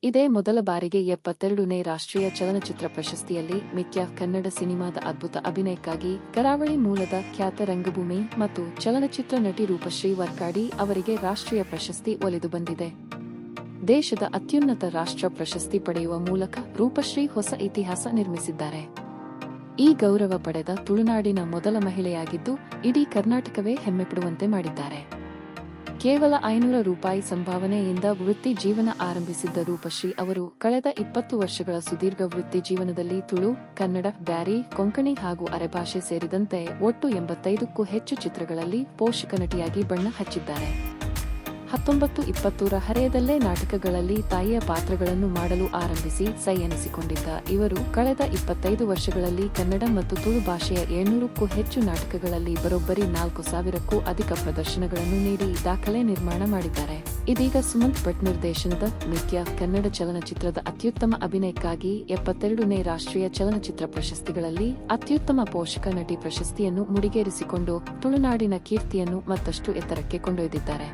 ಇದೇ ಮೊದಲ ಬಾರಿಗೆ 72ನೇ ರಾಷ್ಟ್ರೀಯ ಚಲನಚಿತ್ರ ಪ್ರಶಸ್ತಿಯಲ್ಲಿ ಮಿಕ್ಯಾ ಕನ್ನಡ ಸಿನಿಮಾದ ಅದ್ಭುತ ಅಭಿನಯಕ್ಕಾಗಿ ಕರಾವಳಿ ಮೂಲದ ಖ್ಯಾತ ರಂಗಭೂಮಿ ಮತ್ತು ಚಲನಚಿತ್ರ ನಟಿ ರೂಪಶ್ರೀ ವರ್ಕಾಡಿ ಅವರಿಗೆ ರಾಷ್ಟ್ರೀಯ ಪ್ರಶಸ್ತಿ ಒಲಿದು ಬಂದಿದೆ. ದೇಶದ ಅತ್ಯುನ್ನತ ರಾಷ್ಟ್ರ ಪ್ರಶಸ್ತಿ ಪಡೆಯುವ ಮೂಲಕ ರೂಪಶ್ರೀ ಹೊಸ ಇತಿಹಾಸ ನಿರ್ಮಿಸಿದ್ದಾರೆ. ಈ ಗೌರವ ಪಡೆದ ತುಳುನಾಡಿನ ಮೊದಲ ಮಹಿಳೆಯಾಗಿದ್ದು ಇಡೀ ಕರ್ನಾಟಕವೇ ಹೆಮ್ಮೆಪಡುವಂತೆ ಮಾಡಿದ್ದಾರೆ. ಕೇವಲ 500 ರೂಪಾಯಿ ಸಂಭಾವನೆಯಿಂದ ವೃತ್ತಿ ಜೀವನ ಆರಂಭಿಸಿದ್ದ ರೂಪಶ್ರೀ ಅವರು ಕಳೆದ 20 ವರ್ಷಗಳ ಸುದೀರ್ಘ ವೃತ್ತಿ ಜೀವನದಲ್ಲಿ ತುಳು, ಕನ್ನಡ, ಬ್ಯಾರಿ, ಕೊಂಕಣಿ ಹಾಗೂ ಅರೆಭಾಷೆ ಸೇರಿದಂತೆ ಒಟ್ಟು 85ಕ್ಕೂ ಹೆಚ್ಚು ಚಿತ್ರಗಳಲ್ಲಿ ಪೋಷಕ ನಟಿಯಾಗಿ ಬಣ್ಣ ಹಚ್ಚಿದ್ದಾರೆ. 19-20ರ ಹರೆಯದಲ್ಲೇ ನಾಟಕಗಳಲ್ಲಿ ತಾಯಿಯ ಪಾತ್ರಗಳನ್ನು ಮಾಡಲು ಆರಂಭಿಸಿ ಸೈ ಎನಿಸಿಕೊಂಡಿದ್ದ ಇವರು ಕಳೆದ 25 ವರ್ಷಗಳಲ್ಲಿ ಕನ್ನಡ ಮತ್ತು ತುಳು ಭಾಷೆಯ 700ಕ್ಕೂ ಹೆಚ್ಚು ನಾಟಕಗಳಲ್ಲಿ ಬರೋಬ್ಬರಿ 4,000ಕ್ಕೂ ಅಧಿಕ ಪ್ರದರ್ಶನಗಳನ್ನು ನೀಡಿ ದಾಖಲೆ ನಿರ್ಮಾಣ ಮಾಡಿದ್ದಾರೆ. ಇದೀಗ ಸುಮಂತ್ ಭಟ್ ನಿರ್ದೇಶನದ ಮಿಕ್ಯಾ ಕನ್ನಡ ಚಲನಚಿತ್ರದ ಅತ್ಯುತ್ತಮ ಅಭಿನಯಕ್ಕಾಗಿ 72ನೇ ರಾಷ್ಟ್ರೀಯ ಚಲನಚಿತ್ರ ಪ್ರಶಸ್ತಿಗಳಲ್ಲಿ ಅತ್ಯುತ್ತಮ ಪೋಷಕ ನಟಿ ಪ್ರಶಸ್ತಿಯನ್ನು ಮುಡಿಗೇರಿಸಿಕೊಂಡು ತುಳುನಾಡಿನ ಕೀರ್ತಿಯನ್ನು ಮತ್ತಷ್ಟು ಎತ್ತರಕ್ಕೆ ಕೊಂಡೊಯ್ದಿದ್ದಾರೆ.